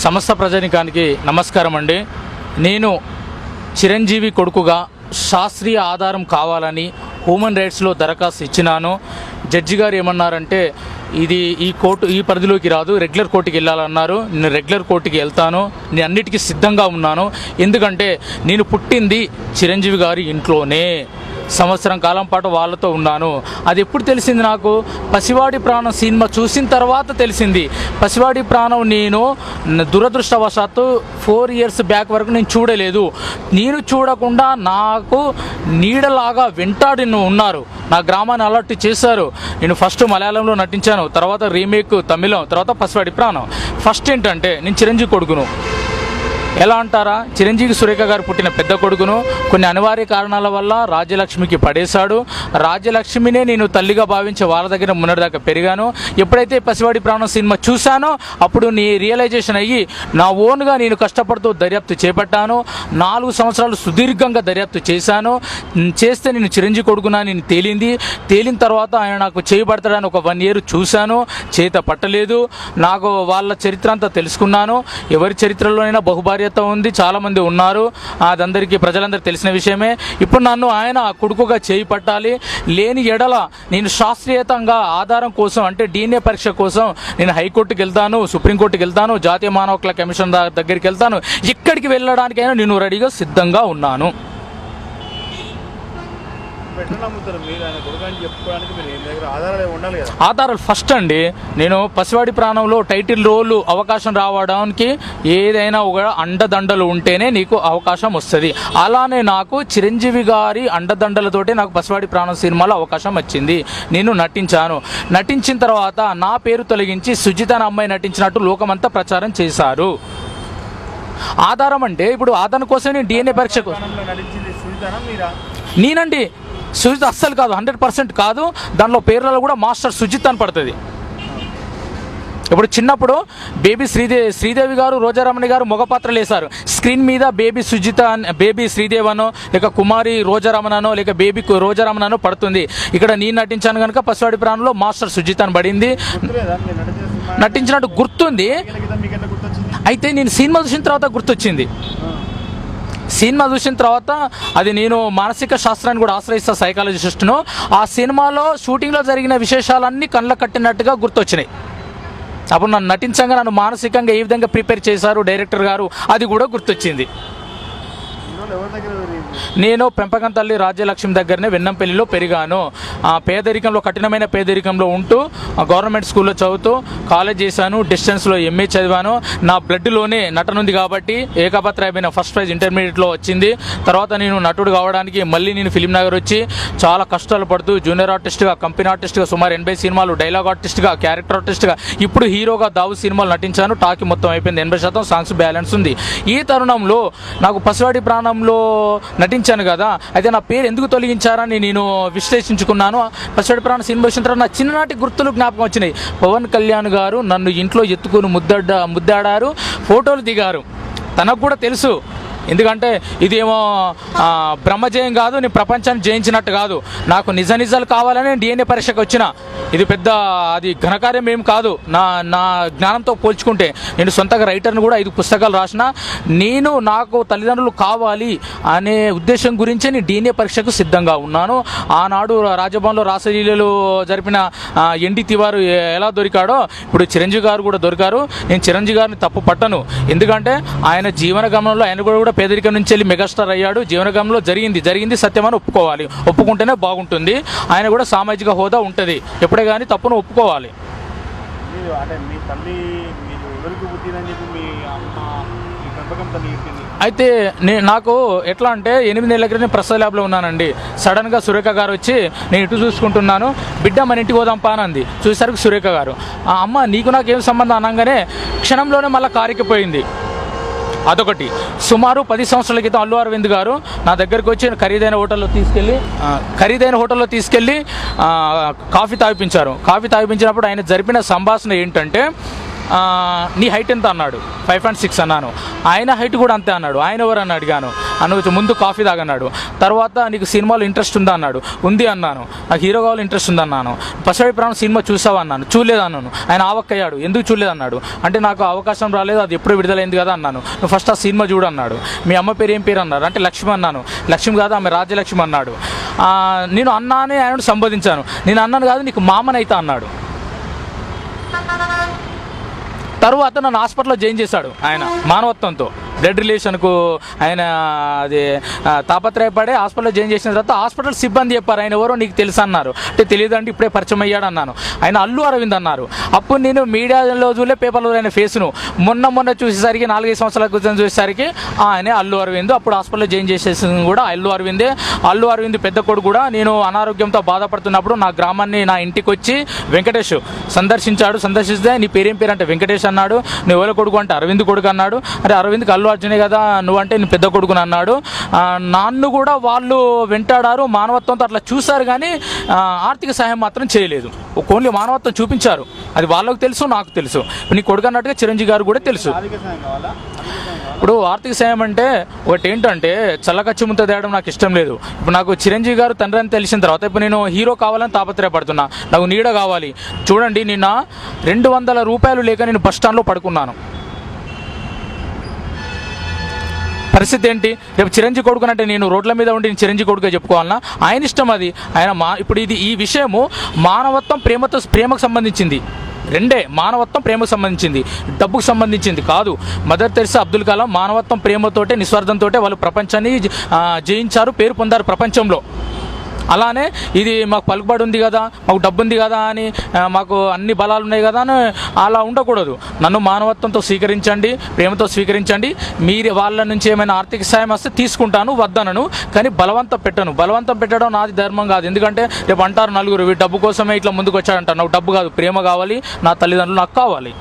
సమస్త ప్రజానికానికి నమస్కారం అండి. నేను చిరంజీవి కొడుకుగా శాస్త్రీయ ఆధారం కావాలని హ్యూమన్ రైట్స్లో దరఖాస్తు ఇచ్చినాను. జడ్జి గారు ఏమన్నారంటే ఇది ఈ పరిధిలోకి రాదు, రెగ్యులర్ కోర్టుకి వెళ్ళాలన్నారు. నేను రెగ్యులర్ కోర్టుకి వెళ్తాను, నేను అన్నిటికీ సిద్ధంగా ఉన్నాను. ఎందుకంటే నేను పుట్టింది చిరంజీవి గారి ఇంట్లోనే, సంవత్సరం కాలం పాటు వాళ్ళతో ఉన్నాను. అది ఎప్పుడు తెలిసింది నాకు? పసివాడి ప్రాణం సినిమా చూసిన తర్వాత తెలిసింది. పసివాడి ప్రాణం నేను దురదృష్టవశాత్తు 4 years బ్యాక్ వరకు నేను చూడలేదు. నేను చూడకుండా నాకు నీడలాగా వెంటాడి ఉన్నారు, నా గ్రామాన్ని అలర్ట్ చేశారు. నేను ఫస్ట్ మలయాళంలో నటించాను, తర్వాత రీమేక్ తమిళం, తర్వాత పసివాడి ప్రాణం. ఫస్ట్ ఏంటంటే నేను చిరంజీవి కొడుకును. ఎలా అంటారా, చిరంజీవి సురేఖ గారు పుట్టిన పెద్ద కొడుకును. కొన్ని అనివార్య కారణాల వల్ల రాజ్యలక్ష్మికి పడేశాడు. రాజ్యలక్ష్మినే నేను తల్లిగా భావించి వాళ్ళ దగ్గర మొన్నటిదాకా పెరిగాను. ఎప్పుడైతే పసివాడి ప్రాణం సినిమా చూశానో అప్పుడు నీ రియలైజేషన్ అయ్యి నా ఓన్గా నేను కష్టపడుతూ దర్యాప్తు చేపట్టాను. 4 సంవత్సరాలు సుదీర్ఘంగా దర్యాప్తు చేశాను. చేస్తే నేను చిరంజీవి కొడుకునా నేను తేలిన తర్వాత ఆయన నాకు చేయబడతాడని ఒక 1 year చూశాను, చేత పట్టలేదు. నాకు వాళ్ళ చరిత్ర అంతా తెలుసుకున్నాను. ఎవరి చరిత్రలోనైనా బహుభార్య ఉంది, చాలామంది ఉన్నారు, అదందరికీ ప్రజలందరికీ తెలిసిన విషయమే. ఇప్పుడు నన్ను ఆయన కొడుకుగా చేయి పట్టాలి. లేని ఎడల నేను శాస్త్రీయతంగా ఆధారం కోసం అంటే DNA పరీక్ష కోసం నేను హైకోర్టుకి వెళ్తాను, సుప్రీంకోర్టుకి వెళ్తాను, జాతీయ మానవ హక్కుల కమిషన్ దగ్గరికి వెళ్తాను. ఎక్కడికి వెళ్ళడానికైనా నేను రెడీగా సిద్ధంగా ఉన్నాను. ఆధారాలు ఫస్ట్ అండి, నేను పసివాడి ప్రాణంలో టైటిల్ రోల్ అవకాశం రావడానికి ఏదైనా ఒక అండదండలు ఉంటేనే నీకు అవకాశం వస్తుంది. అలానే నాకు చిరంజీవి గారి అండదండలతోటే నాకు పసివాడి ప్రాణం సినిమాలో అవకాశం వచ్చింది. నేను నటించిన తర్వాత నా పేరు తొలగించి సుజిత అనే అమ్మాయి నటించినట్టు లోకమంతా ప్రచారం చేశారు. ఆధారం అంటే ఇప్పుడు ఆధారం కోసం నేను DNA పరీక్ష నేనండి. సుజిత్ అస్సలు కాదు, 100% కాదు. దానిలో పేర్లలో కూడా మాస్టర్ సుజిత్ అని పడుతుంది. ఇప్పుడు చిన్నప్పుడు బేబీ శ్రీదేవి గారు, రోజారమణి గారు మగ పాత్రలు వేశారు. స్క్రీన్ మీద బేబీ శ్రీదేవి అనో లేక కుమారి రోజారమణనో లేక బేబీ రోజారమణనో పడుతుంది. ఇక్కడ నేను నటించాను కనుక పసివాడి ప్రాణంలో మాస్టర్ సుజిత్ అని పడింది. నటించినట్టు గుర్తుంది. అయితే నేను సినిమా చూసిన తర్వాత గుర్తొచ్చింది. సినిమా చూసిన తర్వాత అది నేను మానసిక శాస్త్రాన్ని కూడా ఆశ్రయిస్తా, సైకాలజిస్ట్ను. ఆ సినిమాలో షూటింగ్లో జరిగిన విశేషాలన్నీ కళ్ళ కట్టినట్టుగా గుర్తొచ్చినాయి. అప్పుడు నన్ను నటించగా నన్ను మానసికంగా ఏ విధంగా ప్రిపేర్ చేశారు డైరెక్టర్ గారు అది కూడా గుర్తొచ్చింది. నేను పెంపకంతల్లి రాజ్యలక్ష్మి దగ్గరనే వెన్నంపల్లిలో పెరిగాను. పేదరికంలో, కఠినమైన పేదరికంలో ఉంటూ గవర్నమెంట్ స్కూల్లో చదువుతూ కాలేజ్ చేశాను. డిస్టెన్స్లో MA చదివాను. నా బ్లడ్లోనే నటన ఉంది కాబట్టి ఏకపత్రాయమైన ఫస్ట్ ప్రైజ్ ఇంటర్మీడియట్లో వచ్చింది. తర్వాత నేను నటుడు కావడానికి మళ్ళీ నేను ఫిలిం నగర్ వచ్చి చాలా కష్టాలు పడుతూ జూనియర్ ఆర్టిస్ట్గా, కంపెనీ ఆర్టిస్ట్గా, సుమారు 80 సినిమాలు, డైలాగ్ ఆర్టిస్ట్గా, క్యారెక్టర్ ఆర్టిస్ట్గా, ఇప్పుడు హీరోగా దావు సినిమాలు నటించాను. టాకీ మొత్తం అయిపోయింది, 80% సాంగ్స్ బ్యాలెన్స్ ఉంది. ఈ తరుణంలో నాకు పసివాడి ప్రాణంలో నటించాను కదా, అయితే నా పేరు ఎందుకు తొలగించారని నేను విశ్లేషించుకున్నాను. పసివాడి ప్రాణం సినిమా వచ్చిన తర్వాత నా చిన్ననాటి గుర్తులు జ్ఞాపకం వచ్చినాయి. పవన్ కళ్యాణ్ గారు నన్ను ఇంట్లో ఎత్తుకుని ముద్దాడారు, ఫోటోలు దిగారు. తనకు కూడా తెలుసు, ఎందుకంటే ఇదేమో బ్రహ్మజయం కాదు, నేను ప్రపంచాన్ని జయించినట్టు కాదు. నాకు నిజాలు కావాలని DNA పరీక్షకు వచ్చిన. ఇది పెద్ద అది ఘనకార్యం ఏం కాదు. నా జ్ఞానంతో పోల్చుకుంటే నేను సొంతగా రైటర్ని కూడా 5 పుస్తకాలు రాసిన. నాకు తల్లిదండ్రులు కావాలి అనే ఉద్దేశం గురించే నేను DNA పరీక్షకు సిద్ధంగా ఉన్నాను. ఆనాడు రాజభవన్లో రాసలీలలు జరిపిన ND తివారు ఎలా దొరికాడో ఇప్పుడు చిరంజీవి గారు కూడా దొరికారు. నేను చిరంజీవి గారిని తప్పు పట్టను, ఎందుకంటే ఆయన జీవన గమనంలో ఆయన కూడా పేదరికం నుంచి వెళ్ళి మెగాస్టార్ అయ్యాడు. జీవనగమంలో జరిగింది సత్యమని ఒప్పుకోవాలి, ఒప్పుకుంటేనే బాగుంటుంది. ఆయన కూడా సామాజిక హోదా ఉంటుంది, ఎప్పుడే కానీ తప్పును ఒప్పుకోవాలి. అయితే నాకు ఎట్లా అంటే 8 నెలల క్రితం ప్రసాద్ ల్యాబ్లో ఉన్నానండి. సడన్గా సురేఖ గారు వచ్చి నేను ఇటు చూసుకుంటున్నాను, బిడ్డ మన ఇంటికి పోదాం పానంది. చూసేసరికి సురేఖ గారు అమ్మ నీకు నాకేం సంబంధం అనగానే క్షణంలోనే మళ్ళీ కారికిపోయింది. అదొకటి. సుమారు 10 సంవత్సరాల క్రితం అల్లు అరవింద్ గారు నా దగ్గరికి వచ్చి ఖరీదైన హోటల్లో తీసుకెళ్ళి కాఫీ తాగిపించారు. కాఫీ తాగిపించినప్పుడు ఆయన జరిపిన సంభాషణ ఏంటంటే, నీ హైట్ ఎంత అన్నాడు. 5.6 అన్నాను. ఆయన హైట్ కూడా అంతే అన్నాడు. ఆయన ఎవరు అని అడిగాను. నువ్వు ముందు కాఫీ తాగన్నాడు. తర్వాత నీకు సినిమాలో ఇంట్రెస్ట్ ఉందా అన్నాడు. ఉంది అన్నాను. నాకు హీరో కావాలి ఇంట్రెస్ట్ ఉందన్నాను. పసిడి ప్రాణం సినిమా చూసావా అన్నాను. చూడలేదు అన్నాను. ఆయన ఆవక్కయ్యాడు. ఎందుకు చూడలేదు అన్నాడు. అంటే నాకు అవకాశం రాలేదు, అది ఎప్పుడు విడుదలైంది కదా అన్నాను. నువ్వు ఫస్ట్ ఆ సినిమా చూడు అన్నాడు. మీ అమ్మ పేరు ఏం పేరు అన్నారు. అంటే లక్ష్మి అన్నాను. లక్ష్మి కాదు ఆమె రాజ్యలక్ష్మి అన్నాడు. నేను అన్నా అని ఆయన సంబోధించాను. నేను అన్నాను కాదు నీకు మామనైతా అన్నాడు. తరువాత నన్ను హాస్పిటల్లో జాయిన్ చేశాడు ఆయన మానవత్వంతో. బ్లడ్ రిలేషన్కు ఆయన అది తాపత్రయపడే హాస్పిటల్లో జాయిన్ చేసిన తర్వాత హాస్పిటల్ సిబ్బంది చెప్పారు ఆయన ఎవరో నీకు తెలుసు అన్నారు. అంటే తెలియదండి ఇప్పుడే పరిచయం అయ్యాడు అన్నాను. ఆయన అల్లు అరవింద్ అన్నారు. అప్పుడు నేను మీడియాలో చూలే పేపర్లో ఆయన ఫేస్ను మొన్న చూసేసరికి 4-5 సంవత్సరాల క్రితం చూసేసరికి ఆయనే అల్లు అరవింద్. అప్పుడు హాస్పిటల్లో జాయిన్ చేసేసింది కూడా అల్లు అరవిందే. అల్లు అరవింద్ పెద్ద కొడుకు కూడా నేను అనారోగ్యంతో బాధపడుతున్నప్పుడు నా గ్రామాన్ని నా ఇంటికి వచ్చి వెంకటేష్ సందర్శిస్తే నీ పేరేం పేరు అంటే వెంకటేష్ అన్నాడు. నువ్వు ఎవరి కొడుకు అంటే అరవింద్ కొడుకు అన్నాడు. అరే అరవింద్కి అల్లు అర్జునే కదా నువ్వంటే నేను పెద్ద కొడుకుని అన్నాడు. నన్ను కూడా వాళ్ళు వెంటాడారు, మానవత్వంతో అట్లా చూశారు కానీ ఆర్థిక సహాయం మాత్రం చేయలేదు. ఓన్లీ మానవత్వం చూపించారు. అది వాళ్ళకు తెలుసు, నాకు తెలుసు. నీ కొడుకు అన్నట్టుగా చిరంజీవి గారు కూడా తెలుసు. ఇప్పుడు ఆర్థిక సాయం అంటే ఒకటి ఏంటంటే చల్లకచ్చి ముంత తేయడం నాకు ఇష్టం లేదు. ఇప్పుడు నాకు చిరంజీవి గారు తండ్రి అని తెలిసిన తర్వాత ఇప్పుడు నేను హీరో కావాలని తాపత్రయపడుతున్నా. నాకు నీడ కావాలి. చూడండి నిన్న 200 రూపాయలు లేక నేను బస్ స్టాండ్లో పడుకున్నాను. పరిస్థితి ఏంటి? రేపు చిరంజీవి కొడుకు అంటే నేను రోడ్ల మీద ఉండి నేను చిరంజీవి కొడుకుగా చెప్పుకోవాలన్నా? ఆయన ఇష్టం అది. ఆయన ఇప్పుడు ఈ విషయము మానవత్వం ప్రేమకు సంబంధించింది. రెండే, మానవత్వం ప్రేమకు సంబంధించింది, డబ్బుకు సంబంధించింది కాదు. మదర్ తెరెసా, అబ్దుల్ కలాం మానవత్వం ప్రేమతోటే నిస్వార్థంతో వాళ్ళు ప్రపంచాన్ని జయించారు, పేరు పొందారు ప్రపంచంలో. అలానే ఇది మాకు పలుకుబడి ఉంది కదా, మాకు డబ్బు ఉంది కదా అని, మాకు అన్ని బలాలు ఉన్నాయి కదా అని అలా ఉండకూడదు. నన్ను మానవత్వంతో స్వీకరించండి, ప్రేమతో స్వీకరించండి. మీరు వాళ్ళ నుంచి ఏమైనా ఆర్థిక సాయం వస్తే తీసుకుంటాను, వద్దనను. కానీ బలవంతం పెట్టడం నాది ధర్మం కాదు. ఎందుకంటే రేపు అంటారు నలుగురు డబ్బు కోసమే ఇట్లా ముందుకు వచ్చాడంటారు. నాకు డబ్బు కాదు, ప్రేమ కావాలి, నా తల్లిదండ్రులు నాకు కావాలి.